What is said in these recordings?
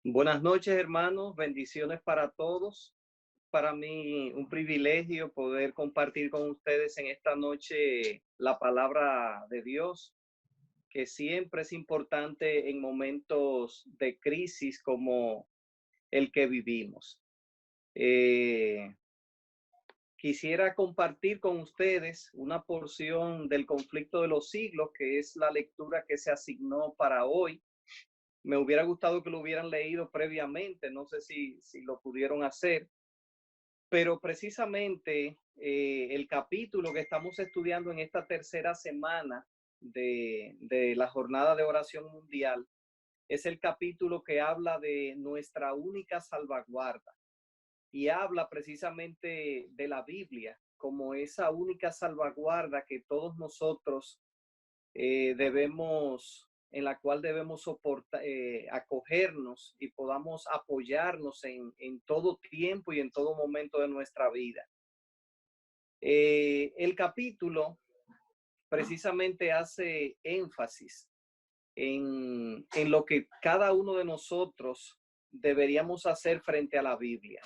Buenas noches, hermanos. Bendiciones para todos. Para mí un privilegio poder compartir con ustedes en esta noche la palabra de Dios, que siempre es importante en momentos de crisis como el que vivimos. Eh, Quisiera compartir con ustedes una porción del conflicto de los siglos, que es la lectura que se asignó para hoy. Me hubiera gustado que lo hubieran leído previamente, no sé si lo pudieron hacer, pero precisamente el capítulo que estamos estudiando en esta tercera semana de la jornada de oración mundial es el capítulo que habla de nuestra única salvaguarda y habla precisamente de la Biblia como esa única salvaguarda que todos nosotros en la cual debemos soportar, acogernos y podamos apoyarnos en todo tiempo y en todo momento de nuestra vida. El capítulo precisamente hace énfasis en lo que cada uno de nosotros deberíamos hacer frente a la Biblia.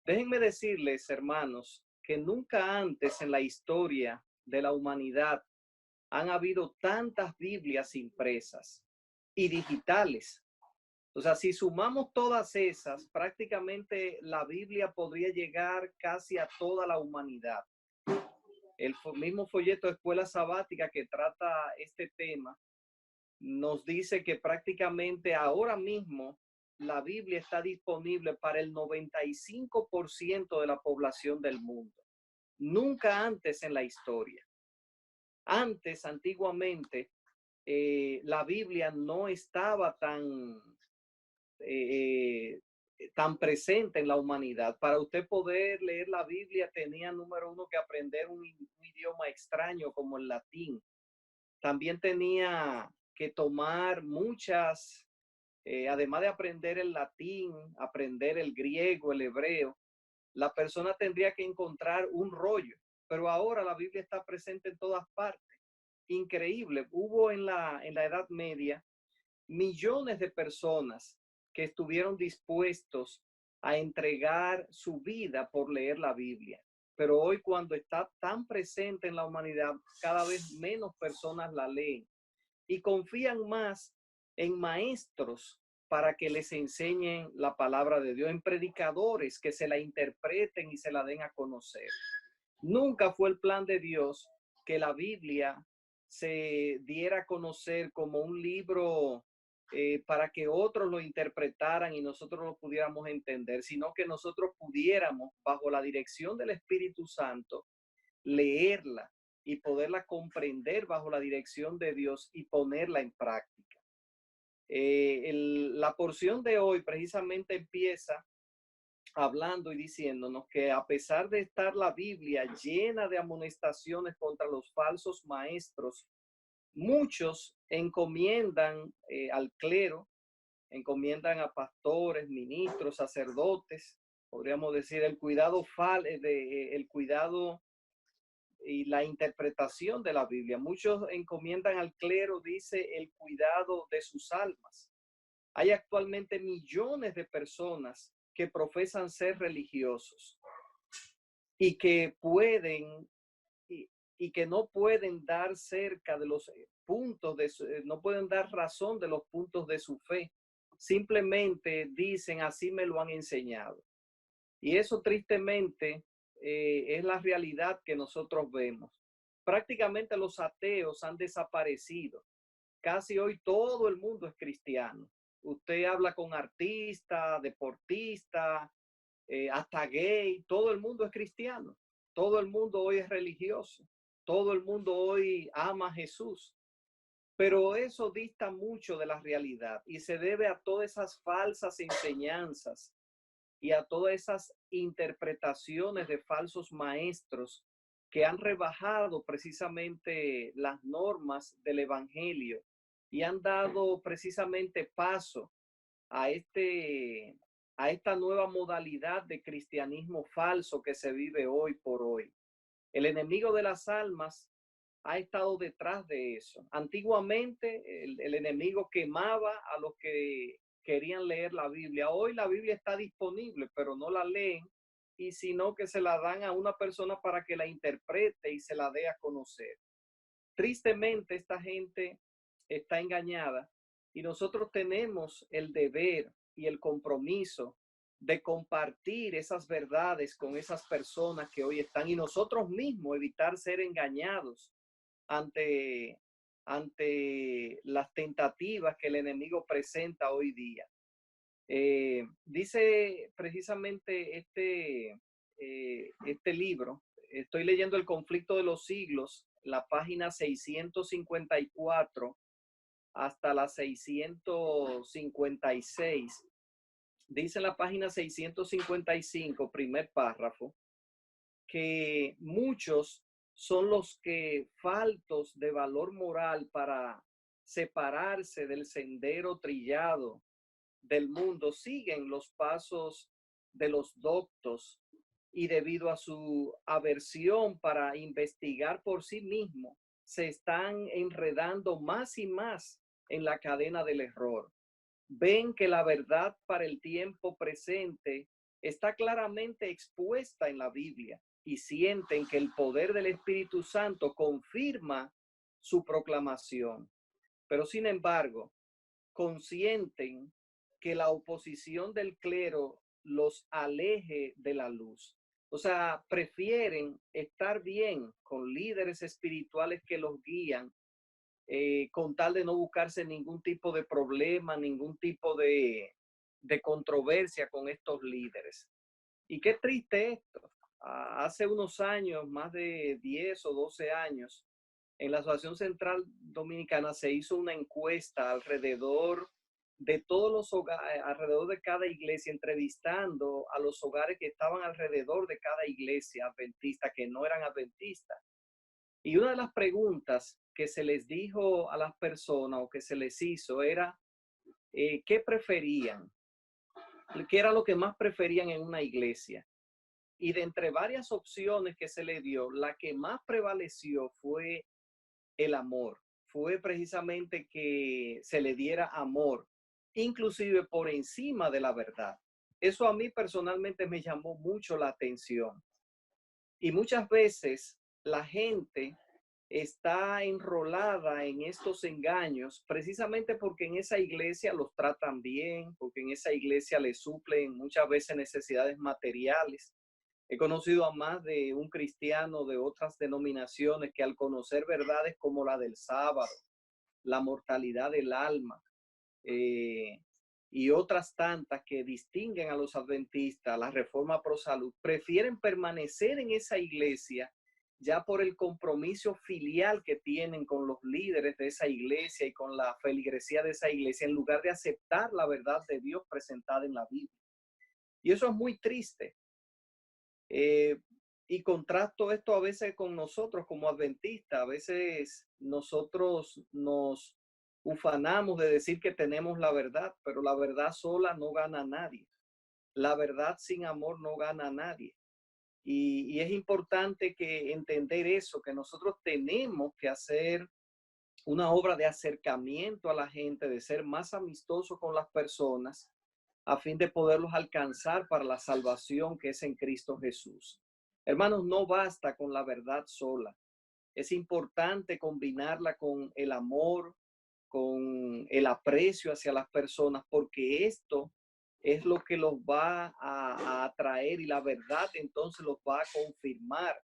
Déjenme decirles, hermanos, que nunca antes en la historia de la humanidad han habido tantas Biblias impresas y digitales. O sea, si sumamos todas esas, prácticamente la Biblia podría llegar casi a toda la humanidad. El mismo folleto de Escuela Sabática que trata este tema nos dice que prácticamente ahora mismo la Biblia está disponible para el 95% de la población del mundo. Nunca antes en la historia. Antes, antiguamente, la Biblia no estaba eh, tan presente en la humanidad. Para usted poder leer la Biblia tenía, número uno, que aprender un idioma extraño como el latín. También tenía que tomar además de aprender el latín, aprender el griego, el hebreo, la persona tendría que encontrar un rollo. Pero ahora la Biblia está presente en todas partes. Increíble. Hubo en la Edad Media millones de personas que estuvieron dispuestos a entregar su vida por leer la Biblia. Pero hoy, cuando está tan presente en la humanidad, cada vez menos personas la leen y confían más en maestros para que les enseñen la palabra de Dios, en predicadores que se la interpreten y se la den a conocer. Nunca fue el plan de Dios que la Biblia se diera a conocer como un libro para que otros lo interpretaran y nosotros lo pudiéramos entender, sino que nosotros pudiéramos, bajo la dirección del Espíritu Santo, leerla y poderla comprender bajo la dirección de Dios y ponerla en práctica. La porción de hoy precisamente empieza hablando y diciéndonos que a pesar de estar la Biblia llena de amonestaciones contra los falsos maestros, muchos encomiendan al clero, encomiendan a pastores, ministros, sacerdotes, podríamos decir, el cuidado y la interpretación de la Biblia. Muchos encomiendan al clero, dice, el cuidado de sus almas. Hay actualmente millones de personas que profesan ser religiosos y que pueden y, y que no pueden dar cerca de los puntos no pueden dar razón de los puntos de su fe. Simplemente dicen, así me lo han enseñado. Y eso tristemente es la realidad que nosotros vemos. Prácticamente los ateos han desaparecido. Casi hoy todo el mundo es cristiano. Usted habla con artistas, deportistas, hasta gay, todo el mundo es cristiano. Todo el mundo hoy es religioso. Todo el mundo hoy ama a Jesús. Pero eso dista mucho de la realidad y se debe a todas esas falsas enseñanzas y a todas esas interpretaciones de falsos maestros que han rebajado precisamente las normas del evangelio y han dado precisamente paso a a esta nueva modalidad de cristianismo falso que se vive hoy por hoy. El enemigo de las almas ha estado detrás de eso. Antiguamente el enemigo quemaba a los que querían leer la Biblia. Hoy la Biblia está disponible, pero no la leen, y sino que se la dan a una persona para que la interprete y se la dé a conocer. Tristemente, esta gente está engañada y nosotros tenemos el deber y el compromiso de compartir esas verdades con esas personas que hoy están, y nosotros mismos evitar ser engañados ante, ante las tentativas que el enemigo presenta hoy día. Dice precisamente este libro, estoy leyendo El conflicto de los siglos, la página 654 hasta la 656. Dice en la página 655, primer párrafo, que muchos son los que, faltos de valor moral para separarse del sendero trillado del mundo, siguen los pasos de los doctos, y debido a su aversión para investigar por sí mismo, se están enredando más y más en la cadena del error. Ven que la verdad para el tiempo presente está claramente expuesta en la Biblia y sienten que el poder del Espíritu Santo confirma su proclamación. Pero sin embargo, consienten que la oposición del clero los aleje de la luz. O sea, prefieren estar bien con líderes espirituales que los guían, con tal de no buscarse ningún tipo de problema, ningún tipo de controversia con estos líderes. Y qué triste esto. Hace unos años, más de 10 o 12 años, en la Asociación Central Dominicana se hizo una encuesta alrededor de todos los hogares, alrededor de cada iglesia, entrevistando a los hogares que estaban alrededor de cada iglesia adventista, que no eran adventistas. Y una de las preguntas que se les dijo a las personas, o que se les hizo, era ¿qué preferían? ¿Qué era lo que más preferían en una iglesia? Y de entre varias opciones que se le dio, la que más prevaleció fue el amor. Fue precisamente que se le diera amor, inclusive por encima de la verdad. Eso a mí personalmente me llamó mucho la atención. Y muchas veces la gente está enrolada en estos engaños precisamente porque en esa iglesia los tratan bien, porque en esa iglesia les suplen muchas veces necesidades materiales. He conocido a más de un cristiano de otras denominaciones que, al conocer verdades como la del sábado, la mortalidad del alma, eh, y otras tantas que distinguen a los adventistas, la reforma pro salud, prefieren permanecer en esa iglesia ya por el compromiso filial que tienen con los líderes de esa iglesia y con la feligresía de esa iglesia, en lugar de aceptar la verdad de Dios presentada en la Biblia. Y eso es muy triste. Y contrasto esto a veces con nosotros como adventistas. A veces nosotros nos ufanamos de decir que tenemos la verdad, pero la verdad sola no gana a nadie. La verdad sin amor no gana a nadie. Y es importante que entender eso, que nosotros tenemos que hacer una obra de acercamiento a la gente, de ser más amistosos con las personas, a fin de poderlos alcanzar para la salvación que es en Cristo Jesús. Hermanos, no basta con la verdad sola. Es importante combinarla con el amor, con el aprecio hacia las personas, porque esto es lo que los va a atraer, y la verdad entonces los va a confirmar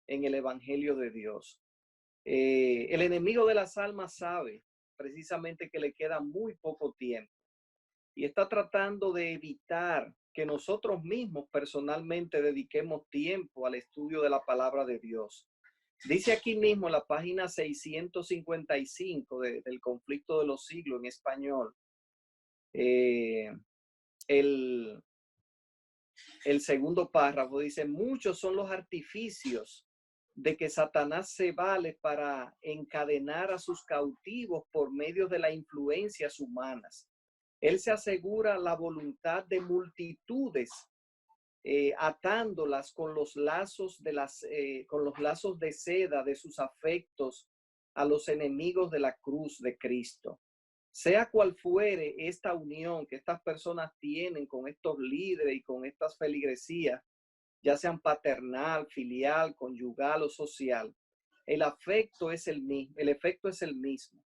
en el Evangelio de Dios. El enemigo de las almas sabe precisamente que le queda muy poco tiempo y está tratando de evitar que nosotros mismos personalmente dediquemos tiempo al estudio de la palabra de Dios. Dice aquí mismo en la página 655 del conflicto de los siglos en español, eh, el, el segundo párrafo dice: muchos son los artificios de que Satanás se vale para encadenar a sus cautivos por medio de las influencias humanas. Él se asegura la voluntad de multitudes, atándolas con los lazos con los lazos de seda de sus afectos a los enemigos de la cruz de Cristo. Sea cual fuere esta unión que estas personas tienen con estos líderes y con estas feligresías, ya sean paternal, filial, conyugal o social, el afecto es el mismo, el efecto es el mismo.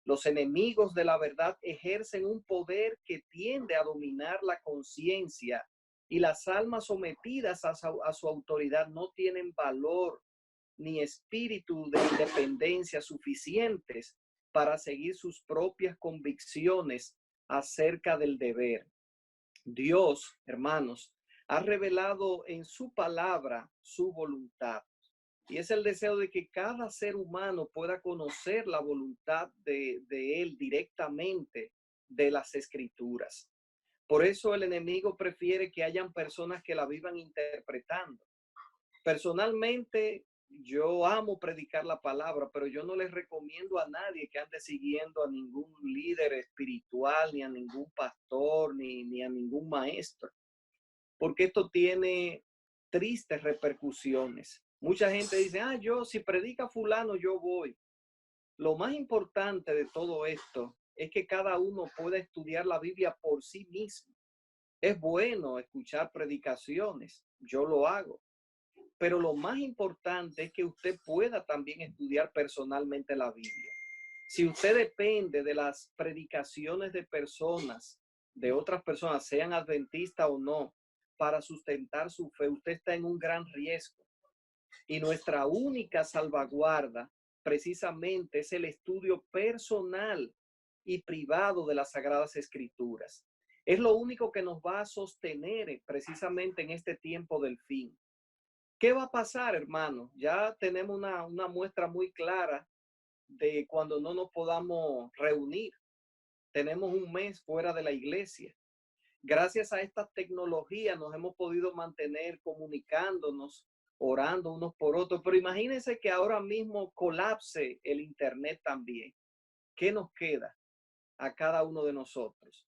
Los enemigos de la verdad ejercen un poder que tiende a dominar la conciencia, y las almas sometidas a su autoridad no tienen valor ni espíritu de independencia suficientes para seguir sus propias convicciones acerca del deber. Dios, hermanos, ha revelado en su palabra su voluntad. Y es el deseo de que cada ser humano pueda conocer la voluntad de Él directamente de las Escrituras. Por eso el enemigo prefiere que hayan personas que la vivan interpretando. Personalmente, yo amo predicar la palabra, pero yo no les recomiendo a nadie que ande siguiendo a ningún líder espiritual, ni a ningún pastor, ni a ningún maestro, porque esto tiene tristes repercusiones. Mucha gente dice, yo si predica fulano, yo voy. Lo más importante de todo esto es que cada uno pueda estudiar la Biblia por sí mismo. Es bueno escuchar predicaciones, yo lo hago, pero lo más importante es que usted pueda también estudiar personalmente la Biblia. Si usted depende de las predicaciones de personas, de otras personas, sean adventistas o no, para sustentar su fe, usted está en un gran riesgo. Y nuestra única salvaguarda precisamente es el estudio personal y privado de las Sagradas Escrituras. Es lo único que nos va a sostener precisamente en este tiempo del fin. ¿Qué va a pasar, hermano? Ya tenemos una muestra muy clara de cuando no nos podamos reunir. Tenemos un mes fuera de la iglesia. Gracias a esta tecnología nos hemos podido mantener comunicándonos, orando unos por otros, pero imagínense que ahora mismo colapse el internet también. ¿Qué nos queda a cada uno de nosotros?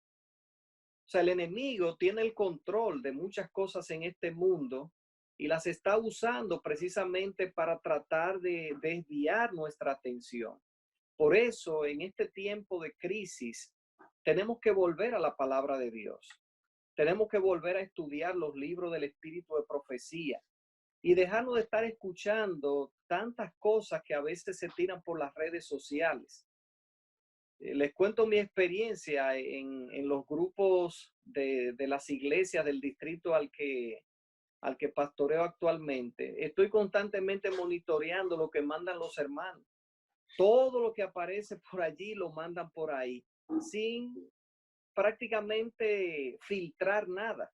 O sea, el enemigo tiene el control de muchas cosas en este mundo y las está usando precisamente para tratar de desviar nuestra atención. Por eso, en este tiempo de crisis, tenemos que volver a la palabra de Dios. Tenemos que volver a estudiar los libros del espíritu de profecía y dejarnos de estar escuchando tantas cosas que a veces se tiran por las redes sociales. Les cuento mi experiencia en los grupos de las iglesias del distrito al que pastoreo actualmente. Estoy constantemente monitoreando lo que mandan los hermanos. Todo lo que aparece por allí lo mandan por ahí, sin prácticamente filtrar nada.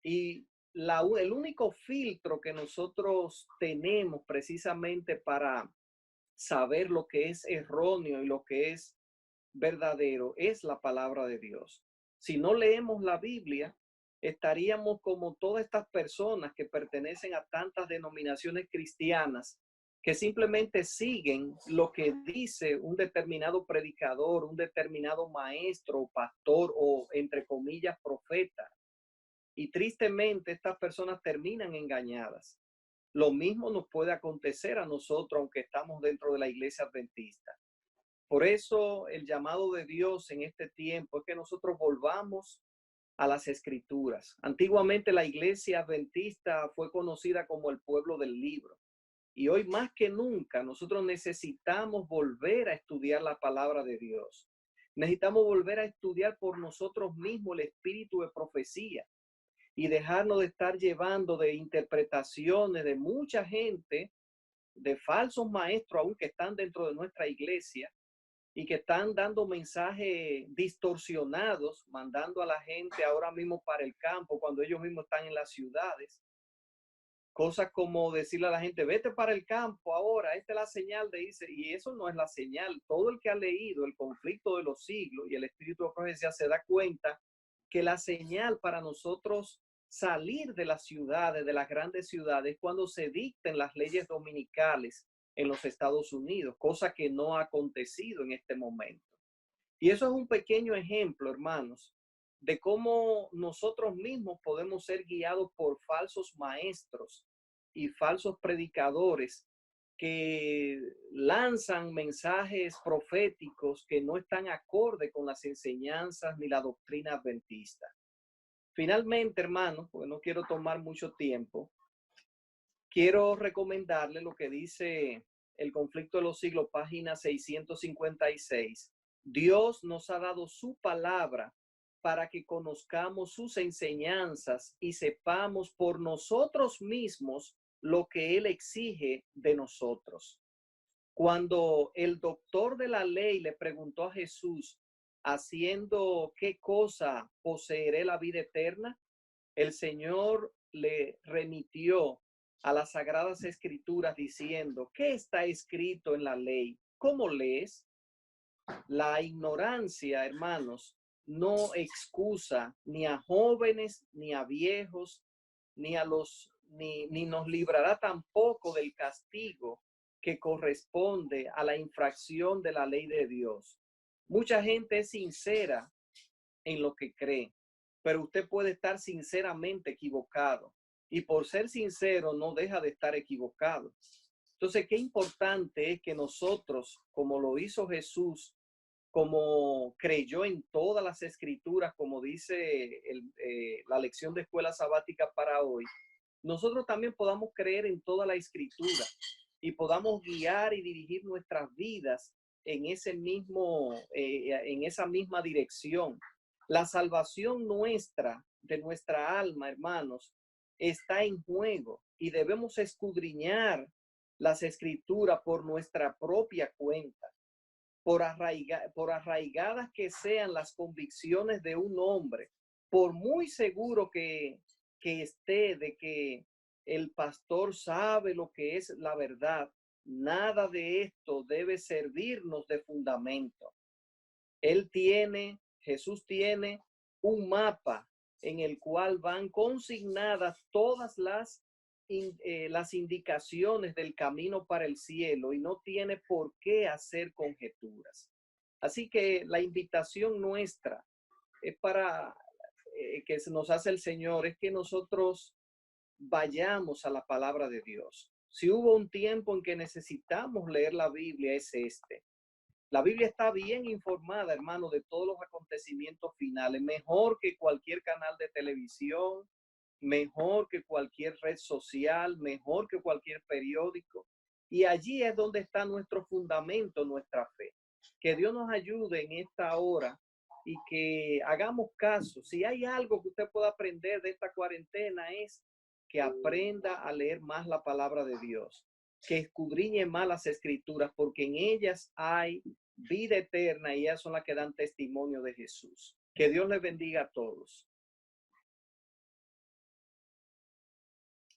Y el único filtro que nosotros tenemos precisamente para saber lo que es erróneo y lo que es verdadero es la palabra de Dios. Si no leemos la Biblia, estaríamos como todas estas personas que pertenecen a tantas denominaciones cristianas que simplemente siguen lo que dice un determinado predicador, un determinado maestro, pastor o, entre comillas, profeta. Y tristemente estas personas terminan engañadas. Lo mismo nos puede acontecer a nosotros, aunque estamos dentro de la iglesia adventista. Por eso el llamado de Dios en este tiempo es que nosotros volvamos a las escrituras. Antiguamente la iglesia adventista fue conocida como el pueblo del libro. Y hoy más que nunca nosotros necesitamos volver a estudiar la palabra de Dios. Necesitamos volver a estudiar por nosotros mismos el espíritu de profecía y dejarnos de estar llevando de interpretaciones de mucha gente, de falsos maestros aún que están dentro de nuestra iglesia y que están dando mensajes distorsionados, mandando a la gente ahora mismo para el campo cuando ellos mismos están en las ciudades. Cosas como decirle a la gente, vete para el campo ahora, esta es la señal de irse, y eso no es la señal. Todo el que ha leído el conflicto de los siglos y el espíritu de profecía se da cuenta que la señal para nosotros salir de las ciudades, de las grandes ciudades, cuando se dicten las leyes dominicales en los Estados Unidos, cosa que no ha acontecido en este momento. Y eso es un pequeño ejemplo, hermanos, de cómo nosotros mismos podemos ser guiados por falsos maestros y falsos predicadores que lanzan mensajes proféticos que no están acorde con las enseñanzas ni la doctrina adventista. Finalmente, hermanos, porque no quiero tomar mucho tiempo, quiero recomendarle lo que dice El conflicto de los siglos, página 656. Dios nos ha dado su palabra para que conozcamos sus enseñanzas y sepamos por nosotros mismos lo que Él exige de nosotros. Cuando el doctor de la ley le preguntó a Jesús, ¿haciendo qué cosa poseeré la vida eterna?, el Señor le remitió a las Sagradas Escrituras diciendo, ¿qué está escrito en la ley? ¿Cómo lees? La ignorancia, hermanos, no excusa ni a jóvenes, ni a viejos, ni nos librará tampoco del castigo que corresponde a la infracción de la ley de Dios. Mucha gente es sincera en lo que cree, pero usted puede estar sinceramente equivocado. Y por ser sincero, no deja de estar equivocado. Entonces, qué importante es que nosotros, como lo hizo Jesús, como creyó en todas las escrituras, como dice la lección de escuela sabática para hoy, nosotros también podamos creer en toda la escritura y podamos guiar y dirigir nuestras vidas en esa misma dirección. La salvación nuestra, de nuestra alma, hermanos, está en juego y debemos escudriñar las escrituras por nuestra propia cuenta. Por arraigadas que sean las convicciones de un hombre, por muy seguro que esté de que el pastor sabe lo que es la verdad, nada de esto debe servirnos de fundamento. Jesús tiene un mapa en el cual van consignadas todas las indicaciones del camino para el cielo y no tiene por qué hacer conjeturas. Así que la invitación nuestra es para que nos hace el Señor, es que nosotros vayamos a la palabra de Dios. Si hubo un tiempo en que necesitamos leer la Biblia, es este. La Biblia está bien informada, hermano, de todos los acontecimientos finales, mejor que cualquier canal de televisión, mejor que cualquier red social, mejor que cualquier periódico. Y allí es donde está nuestro fundamento, nuestra fe. Que Dios nos ayude en esta hora y que hagamos caso. Si hay algo que usted pueda aprender de esta cuarentena, es que aprenda a leer más la palabra de Dios, que escudriñe más las escrituras, porque en ellas hay vida eterna y ellas son las que dan testimonio de Jesús. Que Dios les bendiga a todos.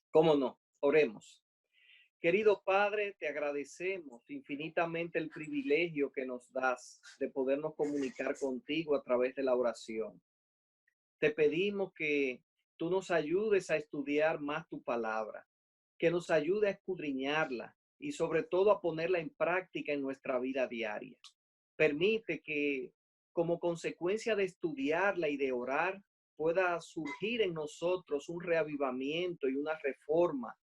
¿Cómo no? Oremos. Querido Padre, te agradecemos infinitamente el privilegio que nos das de podernos comunicar contigo a través de la oración. Te pedimos que tú nos ayudes a estudiar más tu palabra, que nos ayude a escudriñarla y sobre todo a ponerla en práctica en nuestra vida diaria. Permite que como consecuencia de estudiarla y de orar, pueda surgir en nosotros un reavivamiento y una reforma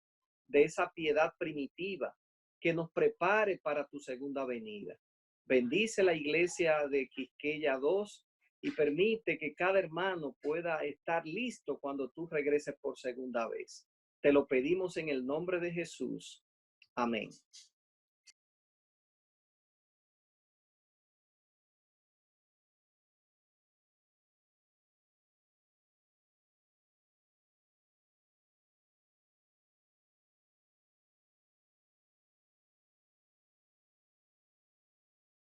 de esa piedad primitiva que nos prepare para tu segunda venida. Bendice la iglesia de Quisqueya 2 y permite que cada hermano pueda estar listo cuando tú regreses por segunda vez. Te lo pedimos en el nombre de Jesús. Amén.